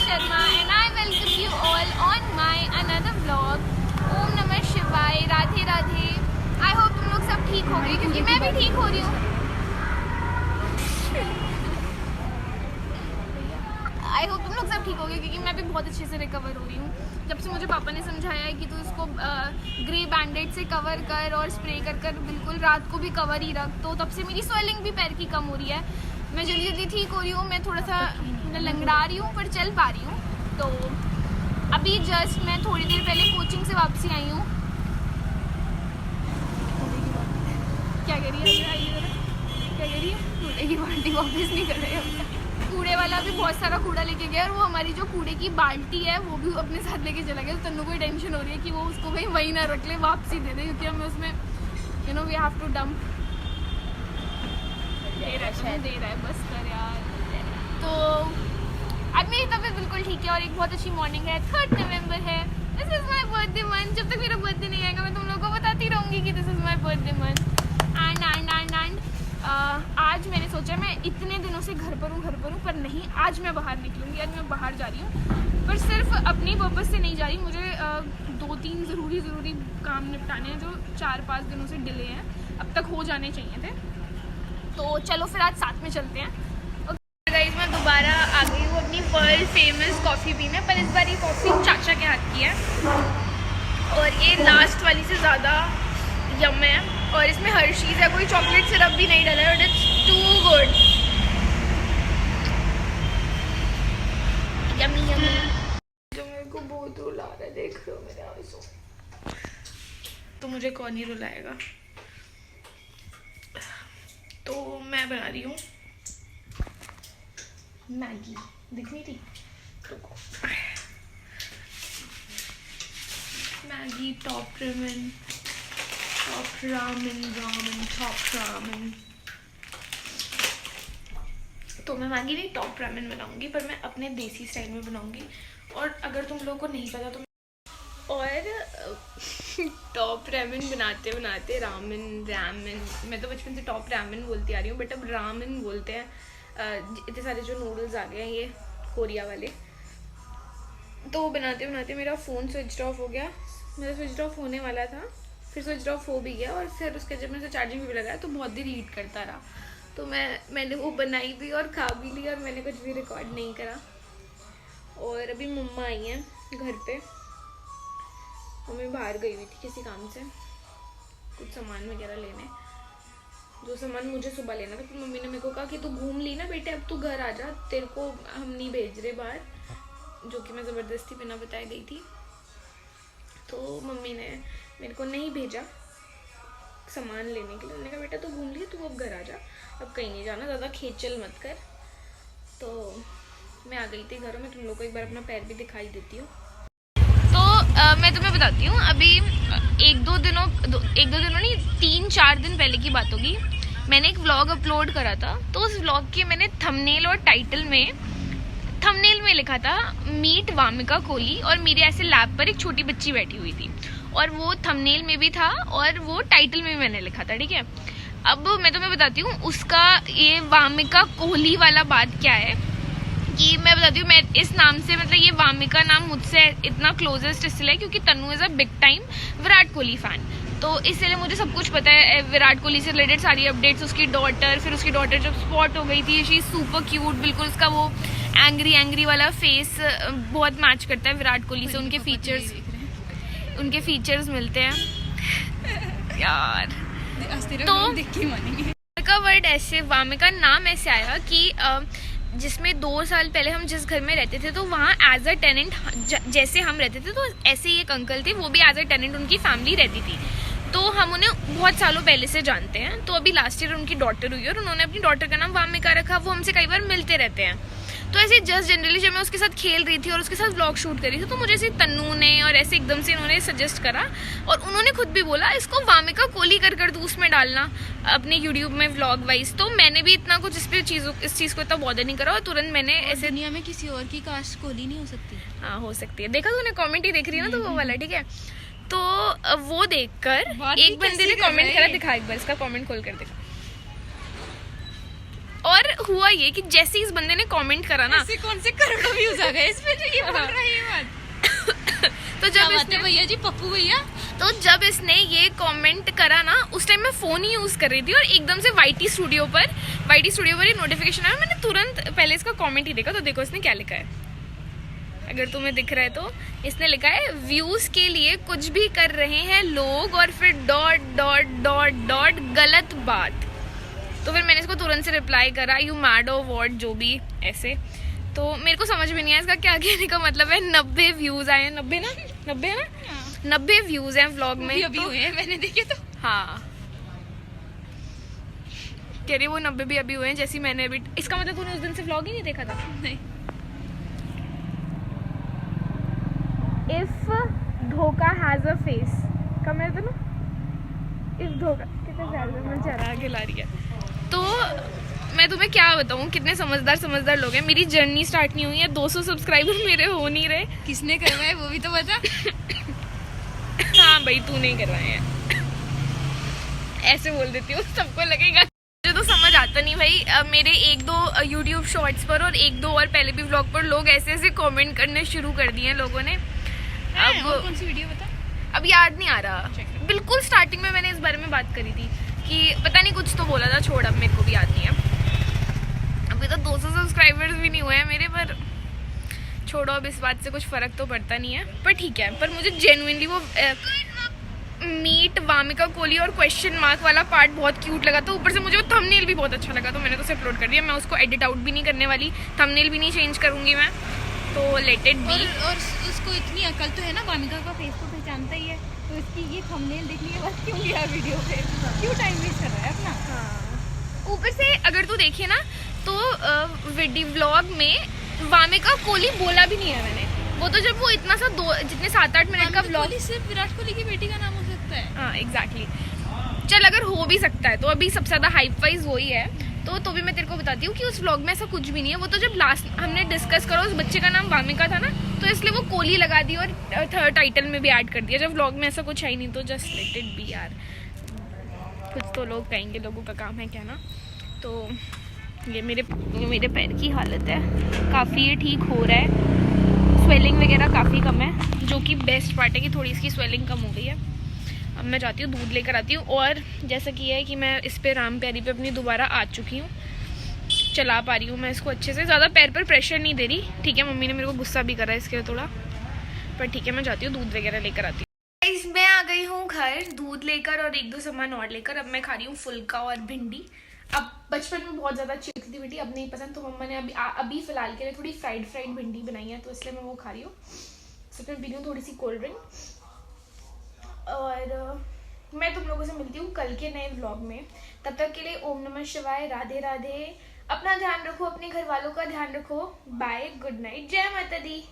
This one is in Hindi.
Sharma and I welcome you all on my another vlog. ओम नमः शिवाय, राधे राधे। I hope तुम लोग सब ठीक हो गए क्योंकि मैं भी ठीक हो रही हूँ। I hope तुम लोग सब ठीक हो गए क्योंकि मैं भी बहुत अच्छे से रिकवर हो रही हूँ। जब से मुझे पापा ने समझाया है कि तू इसको ग्रे बैंडेड से कवर कर और स्प्रे कर कर बिल्कुल रात को भी कवर ही रख, तो तब से मेरी स्वेलिंग भी पैर की कम हो रही है। मैं जल्दी जल्दी ठीक हो रही हूँ। मैं थोड़ा सा लंगड़ा रही हूँ पर चल पा रही हूँ। तो अभी जस्ट मैं थोड़ी देर पहले कोचिंग से वापसी आई हूँ। क्या कह रही है? क्या कह रही है? कूड़े की बाल्टी वापस नहीं कर रहे हैं। कूड़े वाला भी बहुत सारा कूड़ा लेके गया और वो हमारी जो कूड़े की बाल्टी है वो भी अपने साथ लेके चला गया। तो तन्नू को टेंशन हो रही है कि वो उसको कहीं वहीं ना रख ले, वापसी दे दे, क्योंकि हमें उसमें वी हैव टू डंप। दे रहा है बस कर यार। तो अब मेरी तबीयत बिल्कुल ठीक है और एक बहुत अच्छी मॉर्निंग है। 3 नवंबर है। This is my birthday month. जब तक मेरा बर्थडे नहीं आएगा मैं तुम लोगों को बताती रहूँगी कि this is my birthday month. And आज मैंने सोचा मैं इतने दिनों से घर पर हूँ पर नहीं, आज मैं बाहर निकलूँगी। आज मैं बाहर जा रही हूँ पर सिर्फ अपनी पर्पज़ से नहीं जा रही। मुझे 2-3 ज़रूरी काम निपटाने हैं जो 4-5 दिनों से डिले हैं, अब तक हो जाने चाहिए थे। तो चलो फिर आज साथ में चलते हैं। ओके गाइस, मैं दोबारा आ गई हूँ अपनी वर्ल्ड फेमस कॉफ़ी पीने, पर इस बार ये कॉफ़ी चाचा के हाथ की है और ये लास्ट वाली से ज़्यादा यम है और इसमें हर्शीज़ है, कोई चॉकलेट सिरप भी नहीं डाला है और it's too good. Yummy yummy. जो मेरे को बहुत रुला रहा है, देख रहे हो मेरे आंसू, तो मुझे कौन ही रुलाएगा। तो मैं बना रही हूँ मैगी, दिख नहीं रही? Maggi top ramen, top ramen. तो मैं मैगी नहीं टॉप रामेन बनाऊंगी, पर मैं अपने देसी स्टाइल में बनाऊंगी। और अगर तुम लोगों को नहीं पता तो टॉप रामेन बनाते बनाते रामेन मैं तो बचपन से टॉप रामेन बोलती आ रही हूँ, बट अब रामेन बोलते हैं। इतने सारे जो नूडल्स आ गए हैं ये कोरिया वाले। तो बनाते बनाते मेरा फ़ोन स्विच ऑफ हो गया। मेरा स्विच ऑफ होने वाला था, फिर स्विच ऑफ हो भी गया और फिर उसके जब मैंने चार्जिंग भी लगाया तो बहुत देर हीट करता रहा। तो मैंने वो बनाई भी और खा भी ली और मैंने कुछ भी रिकॉर्ड नहीं करा। और अभी मम्मा आई हैं घर पे। मम्मी बाहर गई हुई थी किसी काम से, कुछ सामान वगैरह लेने, जो सामान मुझे सुबह लेना था। फिर मम्मी ने मेरे को कहा कि तू घूम ली ना बेटे, अब तू घर आ जा, तेरे को हम नहीं भेज रहे बाहर, जो कि मैं ज़बरदस्ती बिना बताए गई थी। तो मम्मी ने मेरे को नहीं भेजा सामान लेने के लिए। उन्होंने कहा बेटा तू घूम ली, तू अब घर आ जा, अब कहीं नहीं जाना, ज़्यादा खेचल मत कर। तो मैं आ गई थी घर में। तुम लोग को एक बार अपना पैर भी दिखाई देती हूँ। तो मैं तुम्हें बताती हूँ, अभी एक दो दिनों नहीं 3-4 दिन पहले की बात होगी। मैंने एक व्लॉग अपलोड करा था, तो उस व्लॉग के मैंने थंबनेल और टाइटल में लिखा था मीट वामिका कोहली, और मेरे ऐसे लैब पर एक छोटी बच्ची बैठी हुई थी और वो थंबनेल में भी था और वो टाइटल में भी मैंने लिखा था, ठीक है। अब मैं तुम्हें बताती हूँ उसका ये वामिका कोहली वाला बात क्या है कि मैं बताती हूँ। मैं इस नाम से मतलब ये वामिका नाम मुझसे इतना क्लोजेस्ट इसलिए है क्योंकि Tannu is a big time Virat Kohli fan, तो इसलिए मुझे सब कुछ पता है विराट कोहली से रिलेटेड सारी अपडेट्स। उसकी डॉटर जब स्पॉट हो गई थी, शी सुपर क्यूट, बिल्कुल उसका वो एंग्री वाला फेस बहुत मैच करता है विराट कोहली से। उनके फीचर्स मिलते हैं यार। तो वामिका वर्ड ऐसे, वामिका नाम ऐसे आया कि जिसमें 2 साल पहले हम जिस घर में रहते थे तो वहाँ एज अ टेनेंट जैसे हम रहते थे, तो ऐसे ही एक अंकल थे, वो भी एज अ टेनेंट उनकी फैमिली रहती थी। तो हम उन्हें बहुत सालों पहले से जानते हैं। तो अभी लास्ट ईयर उनकी डॉटर हुई और उन्होंने अपनी डॉटर का नाम वामिका रखा। वो हमसे कई बार मिलते रहते हैं। तो ऐसे जस्ट जनरली जब मैं उसके साथ खेल रही थी और उसके साथ व्लॉग शूट कर रही थी, तो मुझे ऐसे तन्नू ने और ऐसे एकदम से इन्होंने सजेस्ट करा और उन्होंने खुद भी बोला इसको वामिका कोहली कर तू उसमें डालना अपने यूट्यूब में व्लॉग वाइज। तो मैंने भी इतना कुछ इस चीज़ को इतना बॉदर नहीं करा और तुरंत मैंने ऐसे, दुनिया में किसी और की कास्ट कोहली नहीं हो सकती। हाँ हो सकती है, देखा तूने कॉमेंट ही देख रही है ना, तो वो वाला, ठीक है। तो वो देखकर एक बंदे ने कमेंट करा, दिखा एक बार इसका कमेंट खोल कर देखा। और हुआ ये कि जैसे इस बंदे ने कमेंट करा ना, ऐसे कौन से करोड़ों व्यूज आ गए इसमें जो ये बोल रहा है ये बात। तो जब इसने भैया जी पप्पू भैया, तो जब इसने ये कमेंट करा ना, उस टाइम मैं फोन ही यूज कर रही थी और एकदम से वाईटी स्टूडियो पर ये नोटिफिकेशन आया। मैंने तुरंत पहले इसका कमेंट ही देखा, तो देखो इसने क्या लिखा है, अगर तुम्हें दिख रहा है तो इसने लिखा है व्यूज के लिए कुछ भी कर रहे हैं लोग और फिर डॉट डॉट डॉट डॉट गलत बात। तो फिर मैंने इसको तुरंत से रिप्लाई करा, यू मैड और वॉट, जो भी ऐसे। तो मेरे को समझ में नहीं आया इसका क्या कहने का मतलब है। 90 व्यूज आए हैं, 90 है ना, 90 व्यूज हैं व्लॉग में। अभी हुए हैं मैंने देखे तो। हाँ, कह रही वो 90 भी अभी हुए हैं, जैसी मैंने अभी। इसका मतलब तूने उस दिन से व्लॉग ही नहीं देखा था? नहीं। इफ धोखा हैज अ फेस, कम है तो ना, इफ धोखा कितने प्यार से मुझे आगे ला रही है। तो मैं तुम्हें क्या बताऊं, कितने समझदार लोग हैं। मेरी जर्नी स्टार्ट नहीं हुई है, 200 सब्सक्राइबर मेरे हो नहीं रहे। किसने करवाए वो भी तो बता। हाँ भाई, तू नहीं करवाए हैं, ऐसे बोल देती हूँ, सबको लगेगा। मुझे तो समझ आता नहीं भाई। मेरे 1-2 यूट्यूब शॉर्ट्स पर और 1-2 और पहले भी व्लॉग पर लोग ऐसे ऐसे कमेंट करने शुरू कर दिए हैं लोगों ने। अब कौन सी वीडियो बता? अब याद नहीं आ रहा। बिल्कुल स्टार्टिंग में मैंने इस बारे में बात करी थी कि पता नहीं कुछ तो बोला था, छोड़, अब मेरे को भी याद नहीं है। अभी तो 200 सब्सक्राइबर्स भी नहीं हुए हैं मेरे, पर छोड़ो, अब इस बात से कुछ फर्क तो पड़ता नहीं है। पर ठीक है, पर मुझे जेन्युइनली वो मीट वामिका कोहली और क्वेश्चन मार्क वाला पार्ट बहुत क्यूट लगा। तो ऊपर से मुझे वो थंबनेल भी बहुत अच्छा लगा, तो मैंने तो उसे अपलोड कर दिया। मैं उसको एडिट आउट भी नहीं करने वाली, थंबनेल भी नहीं चेंज करूंगी मैं, तो लेट इट बी। और उसको इतनी अकल तो है ना, वामिका का फेस तो पहचानता ही है, तो इसकी ये थंबनेल देखने के बाद क्यों गया वीडियो पे, क्यों टाइम वेस्ट कर रहा है अपना। हाँ। ऊपर से अगर तू देखे ना तो वीडियो व्लॉग में वामिका कोहली बोला भी नहीं है मैंने। वो तो जब वो इतना सा जितने 7-8 मिनट का व्लॉग, सिर्फ विराट कोहली की बेटी का नाम हो सकता है। हाँ एग्जैक्टली। चल अगर हो भी सकता है तो अभी सबसे ज्यादा हाइप वाइज वही है, तो भी मैं तेरे को बताती हूँ कि उस व्लॉग में ऐसा कुछ भी नहीं है। वो तो जब लास्ट हमने डिस्कस करा, उस बच्चे का नाम वामिका था ना, तो इसलिए वो कोहली लगा दी और थर्ड टाइटल में भी ऐड कर दिया, जब व्लॉग में ऐसा कुछ है ही नहीं। तो जस्ट लेट इट बी यार, कुछ तो लोग कहेंगे, लोगों का काम है क्या ना। तो ये मेरे पैर की हालत है, काफ़ी ये ठीक हो रहा है, स्वेलिंग वगैरह काफ़ी कम है, जो कि बेस्ट पार्ट है कि थोड़ी इसकी स्वेलिंग कम हो गई है। अब मैं जाती हूँ, दूध लेकर आती हूँ। और जैसा कि है कि मैं इस पे राम प्यारी पे अपनी दोबारा आ चुकी हूँ, चला पा रही हूँ मैं इसको अच्छे से, ज़्यादा पैर पर प्रेशर नहीं दे रही। ठीक है, मम्मी ने मेरे को गुस्सा भी करा इसके लिए थोड़ा, पर ठीक है, मैं जाती हूँ, दूध वगैरह लेकर आती हूँ। मैं आ गई हूँ घर दूध लेकर और 1-2 सामान और लेकर। अब मैं खा रही हूँ फुल्का और भिंडी। अब बचपन में बहुत ज़्यादा अच्छी लगती थी बेटी, अब नहीं पसंद, तो मम्मा ने अभी फ़िलहाल के लिए थोड़ी फ्राइड भिंडी बनाई है, तो इसलिए मैं वो खा रही हूँ। सिर्फ मैं पी रही हूँ थोड़ी सी कोल्ड ड्रिंक। और मैं तुम लोगों से मिलती हूँ कल के नए व्लॉग में। तब तक के लिए ओम नमः शिवाय, राधे राधे। अपना ध्यान रखो, अपने घर वालों का ध्यान रखो। बाय, गुड नाइट, जय माता दी।